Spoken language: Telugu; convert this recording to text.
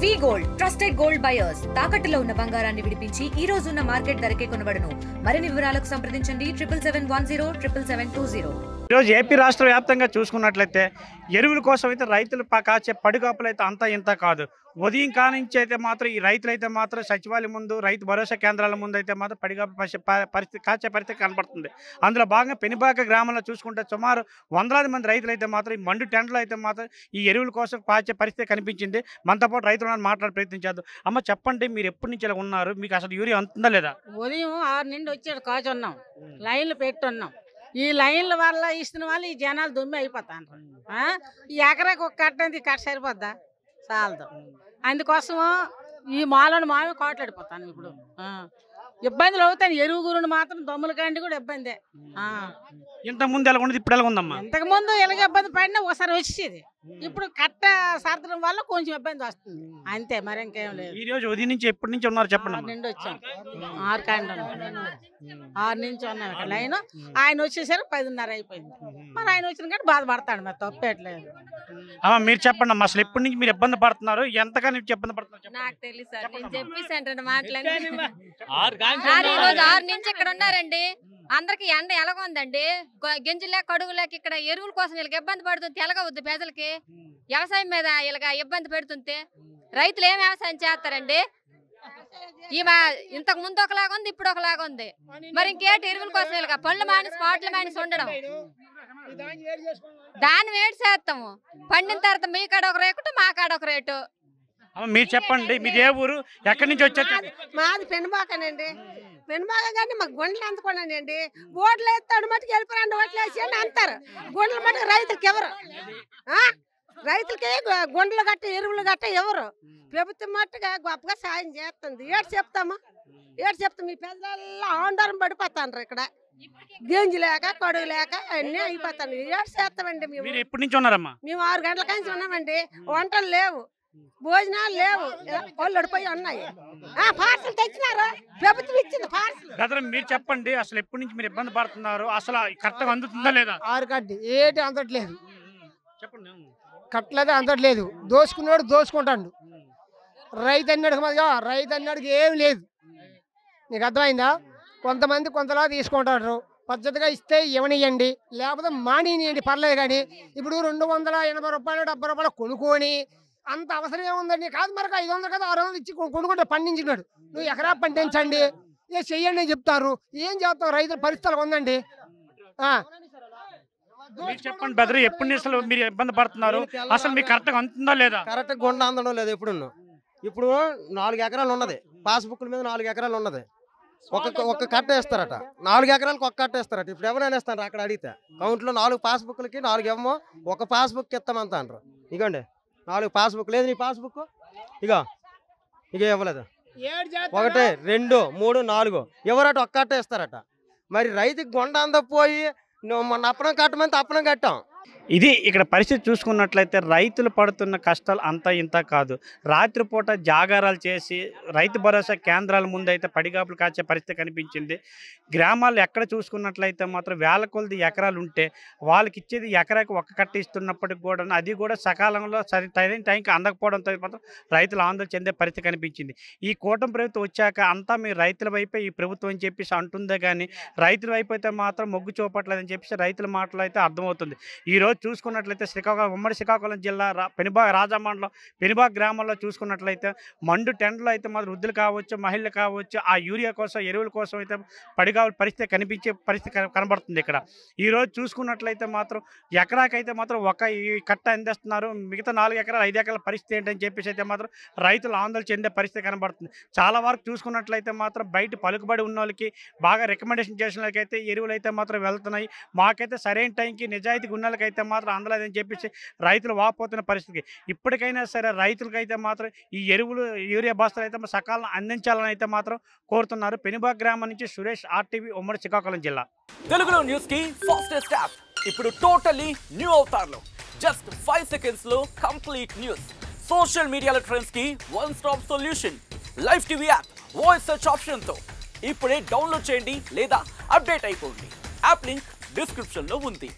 వి గోల్డ్ ట్రస్టెడ్ గోల్డ్ బయర్స్ తాకట్టులో ఉన్న బంగారాన్ని విడిపించి ఈ రోజు ఉన్న మార్కెట్ ధరకే కొనబడును. మరిన్ని వివరాలకు సంప్రదించండి 77107720. ఈరోజు ఏపీ రాష్ట్ర వ్యాప్తంగా చూసుకున్నట్లయితే ఎరువుల కోసం అయితే రైతులు కాచే పడిగాపులు అయితే అంతా ఇంత కాదు. ఉదయం కానించి అయితే మాత్రం ఈ రైతులు అయితే మాత్రం సచివాలయం ముందు, రైతు భరోసా కేంద్రాల ముందు అయితే మాత్రం పడిగాపు పరిస్థితి కాచే పరిస్థితి కనబడుతుంది. అందులో భాగంగా పెనుబాక గ్రామంలో చూసుకుంటే సుమారు వందలాది మంది రైతులు అయితే మాత్రం ఈ మండు టెంట్లో అయితే మాత్రం ఈ ఎరువుల కోసం కాచే పరిస్థితి కనిపించింది. మనతో పాటు రైతులను మాట్లాడే ప్రయత్నించారు. అమ్మ చెప్పండి, మీరు ఎప్పటి నుంచి ఇలా ఉన్నారు? మీకు అసలు యూరియా అంతుందా లేదా? ఉదయం 6 నుండి వచ్చాడు కాచున్నాం, లైన్లు పెట్టున్నాం. ఈ లైన్ల వల్ల ఇస్తున్న వాళ్ళు ఈ జనాలు దుమ్మి అయిపోతాను. ఈ ఎకరాకి ఒక కట్ట అంది, కట్ట సరిపోద్దా? చాలదు. అందుకోసము ఈ మాలను మావి కోట్లాడిపోతాను. ఇప్పుడు ఇబ్బందులు అవుతాయి. ఎరువు గురుని మాత్రం దొమ్మల కండి కూడా ఇబ్బందే. ఇంత ముందు ఎలా ఉండదు, ఇప్పుడు ఎలా ఉందమ్మా? ఇంతకు ముందు ఎలాగ ఇబ్బంది పడినా ఒకసారి వచ్చేది. ఇప్పుడు కట్ట సర్దడం వల్ల కొంచెం ఇబ్బంది వస్తుంది అంతే, మరి ఇంకేం లేదు. ఈ రోజు ఉదయం నుంచి ఎప్పటి నుంచి ఉన్నారు చెప్పండి? 6 నుండి వచ్చాం, 6 కాండి 6 నుంచి ఉన్నాం ఇక్కడ లైన్. ఆయన వచ్చేసరికి 10:30 అయిపోయింది. మరి ఆయన వచ్చిన కానీ బాధపడతాడు, మరి తప్పేట్లేదు. మీరు చెప్పండి అమ్మా, అసలు ఎప్పటి నుంచి మీరు ఇబ్బంది పడుతున్నారు? ఎంతగానో ఇబ్బంది పడుతున్నారు? నాకు తెలుసు సార్, నేను చెప్పేసాను మాట్లాడి. 6 నుంచి ఇక్కడ ఉన్నారండి. అందరికి ఎండ ఎలాగుందండి, గింజలేక కడుగులేక ఇక్కడ ఎరువుల కోసం వీళ్ళకి ఇబ్బంది పడుతుంది. తెలగవద్దు ప్రజలకి, వ్యవసాయం మీద వీళ్ళకి ఇబ్బంది పెడుతుంటే రైతులు ఏం వ్యవసాయం చేస్తారండి? ఇంతకు ముందు ఒకలాగా ఉంది, ఇప్పుడు ఒకలాగా ఉంది. మరి ఇంకేటి ఎరువుల కోసం వీళ్ళకి పళ్ళు మానేసి పాటలు మానేసి ఉండడం, దాన్ని వేడి చేస్తాము. పండిన తర్వాత మీ కాడ ఒక రేటు, మా కాడ ఒక రేటు. మీరు చెప్పండి, మీది ఏ ఊరు, ఎక్కడి నుంచి వచ్చారు? మాది పెనుబాకనండి. పెనుబాక కానీ మాకు గుండెలు అందుకోనండి. ఓట్లు వేస్తాడు మట్టుకు వెళ్ళిపోరండి, ఓట్లు వేసి అని అంటారు. గుండెలు మట్టుకు రైతులకి ఎవరు? రైతులకి గుండెలు గట్ట ఎరువులు గట్ట ఎవరు? ప్రభుత్వం మట్టుగా గొప్పగా సాయం చేస్తుంది. ఏడు చెప్తాము మీ పెద్దల ఆందోళన పడిపోతాను. ఇక్కడ గింజ లేక కడుగు లేక అన్నీ అయిపోతాను. ఏడు చేస్తామండి మేము. ఎప్పటి నుంచి ఉన్నారమ్మా? మేము 6 గంటల నుంచి ఉన్నామండి. వంటలు లేవు, భోజనాలు లేవు, పళ్ళు అడిపోయి ఉన్నాయి. పార్సల్ తెచ్చినారు, ప్రభుత్వం ఇచ్చింది పార్సల్. మీరు చెప్పండి, అసలు ఎప్పటి నుంచి మీరు ఇబ్బంది పడుతున్నారు? అసలు కరెక్ట్గా అందుతుందా లేదా? 6 గంటలు ఏటి అందట్లేదు, చెప్పండి. కట్టలేదు, అందట్లేదు. దోసుకున్నాడు దోసుకుంటాడు. రైతు అన్నాడికి ఏం లేదు. నీకు అర్థమైందా? కొంతమంది కొంతలా తీసుకుంటారు. పద్ధతిగా ఇస్తే ఇవ్వనియండి, లేకపోతే మానేయండి, పర్లేదు. కానీ ఇప్పుడు 280 రూపాయలు 70 రూపాయలు కొనుక్కొని అంత అవసరం ఏముందండి? కాదు మరొక 500 కదా 600 ఇచ్చి కొనుక్కుంటే పండించినాడు. నువ్వు ఎకరా పండించండి, చెయ్యండి అని చెప్తారు. ఏం చేస్తాం? రైతుల పరిస్థితులు ఉందండి. చెప్పండి బెదర్, ఎప్పుడు అసలు మీరు ఇబ్బంది పడుతున్నారు? అసలు మీకు కరెక్ట్గా అందుతుందా లేదా? కరెక్ట్గా గుండ అందడం లేదు. ఇప్పుడు 4 ఎకరాలు ఉన్నది, పాస్బుక్ల మీద 4 ఎకరాలు ఉన్నది. ఒక్క కట్ట వేస్తారట, 4 ఎకరాలకు ఒక కట్ట వేస్తారట. ఇప్పుడు ఎవరైనా వేస్తారు అక్కడ అడిగితే కౌంట్లో 4 పాస్బుక్లకి 4 ఇవ్వమో, ఒక పాస్బుక్ ఇస్తామంత అంటారు. ఇగోండి 4 పాస్బుక్ లేదు, నీ పాస్బుక్ ఇక ఇవ్వలేదు. 1 2 3 4 ఎవరట ఒక్క కట్ట వేస్తారట. మరి రైతుకి గుండ అందపోయి మొన్న అప్పడం కట్టమంటే అప్పడం కట్టాం. ఇది ఇక్కడ పరిస్థితి చూసుకున్నట్లయితే రైతులు పడుతున్న కష్టాలు అంతా ఇంత కాదు. రాత్రిపూట జాగారాలు చేసి రైతు భరోసా కేంద్రాల ముందు అయితే పడిగాపులు కాచే పరిస్థితి కనిపించింది. గ్రామాల్లో ఎక్కడ చూసుకున్నట్లయితే మాత్రం వేల కొలది ఎకరాలు ఉంటే వాళ్ళకి ఇచ్చేది ఎకరాకి ఒక కట్ట ఇస్తున్నప్పటికి కూడా అది కూడా సకాలంలో సరైన టైంకి అందకపోవడంతో మాత్రం రైతులు ఆందోళన చెందే పరిస్థితి కనిపించింది. ఈ కూటమి ప్రభుత్వం వచ్చాక అంతా మీ రైతుల వైపే ఈ ప్రభుత్వం అని చెప్పేసి అంటుందే కానీ రైతుల వైపు అయితే మాత్రం మొగ్గు చూపట్లేదని చెప్పేసి రైతుల మాటలు అయితే అర్థమవుతుంది. ఈరోజు చూసుకున్నట్లయితే ఉమ్మడి శ్రీకాకుళం జిల్లా రాజమండలం పెనుబాక గ్రామంలో చూసుకున్నట్లయితే మండు టెంట్లో అయితే మాత్రం వృద్ధులు కావచ్చు, మహిళలు కావచ్చు, ఆ యూరియా కోసం ఎరువుల కోసం అయితే పడిగావుల పరిస్థితి కనిపించే పరిస్థితి కనబడుతుంది. ఇక్కడ ఈరోజు చూసుకున్నట్లయితే మాత్రం ఎకరాకైతే మాత్రం ఒక ఈ కట్ట అందిస్తున్నారు. మిగతా 4 ఎకరాలు 5 ఎకరాల పరిస్థితి ఏంటని చెప్పేసి అయితే మాత్రం రైతులు ఆందోళన చెందే పరిస్థితి కనబడుతుంది. చాలా వరకు చూసుకున్నట్లయితే మాత్రం బయట పలుకుబడి ఉన్న వాళ్ళకి బాగా రికమెండేషన్ చేసిన వాళ్ళకైతే ఎరువులు అయితే మాత్రం వెళ్తున్నాయి. మాకైతే సరైన టైంకి నిజాయితీగా ఉన్న వాళ్ళకైతే మాత్రం అందలేదని చెప్పేసి రైతులు వాపోతున్న పరిస్థితి. ఇప్పటికైనా సరే రైతులకైతే మాత్రం ఈ ఎరువులు యూరియా బస్తాలు అయితే సకాలం అందించాలని అయితే మాత్రం కోరుతున్నారు. పెనుబాక గ్రామం నుంచి సురేష్, RTV, ఉమ్మడి శ్రీకాకుళం జిల్లా. తెలుగులో న్యూస్ కి ఫాస్టెస్ట్ యాప్ ఇప్పుడు టోటల్లీ న్యూ అవతార్లో జస్ట్ 5 seconds లో కంప్లీట్ న్యూస్. సోషల్ మీడియాలో ట్రెండ్స్ కి one stop solution. Live TV app voice search option తో ఇప్పుడే డౌన్లోడ్ చేయండి లేదా అప్డేట్ అయిపోండి. యాప్ లింక్ డిస్క్రిప్షన్ లో ఉంది.